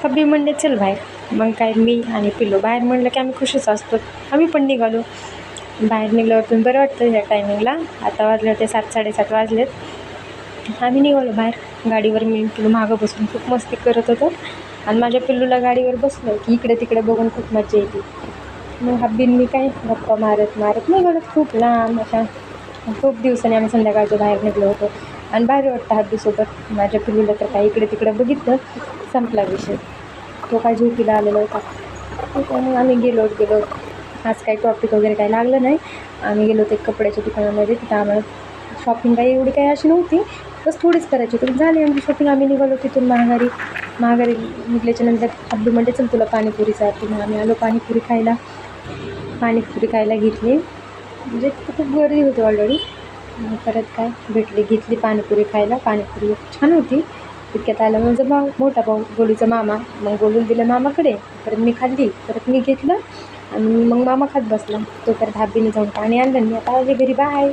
Hubby म्हणले चल बाहेर. मग काय मी आणि पिल्लू बाहेर म्हणलं की आम्ही खुशच असतो. आम्ही पण निघालो. बाहेर निघल्यावर पण बरं वाटतं या टायमिंगला. आता वाजले होते 7-7:30 वाजलेत. आम्ही निघालो बाहेर. गाडीवर मी पिल्लू मागं बसून खूप मस्ती करत होतो आणि माझ्या पिल्लूला गाडीवर बसलो की इकडे तिकडे बघून खूप मजा येते. मग हब्बीन मी काय गप्पा मारत निघालो खूप लांब अशा. खूप दिवसांनी आम्ही संध्याकाळच्या बाहेर निघलो होतो आणि भारी वाटतं हब्बीसोबत. माझ्या पिल्लूला तर काय इकडे तिकडे बघितलं संपला विषय. तो काय झोपीला आलेला होता. त्यामुळे आम्ही गेलो. आज काही टॉपिक वगैरे काही लागलं नाही. आम्ही गेलो ते कपड्याच्या दुकानामध्ये. तिथं आम्हाला शॉपिंग काही एवढी काही अशी नव्हती, बस थोडीच करायची होती. झाली आमची शॉपिंग. आम्ही निघालो तिथून महागारी निघल्याच्या नंतर हब्बी म्हणते चल तुला पाणीपुरीचा आहे. मग आम्ही आलो पाणीपुरी खायला घेतली. म्हणजे तिथं खूप गर्दी होती ऑलरेडी. परत काय घेतली पाणीपुरी खायला. पाणीपुरी छान होती. तितक्यात आला माझा मोठा भाऊ गोलूचा मामा. मग गोलूला दिलं मामाकडे. परत मी खाल्ली. परत मी घेतलं आणि मग मामा खात बसला. तो परत हब्बीने जाऊन पाणी आणलं. मी आता आले घरी. बाय.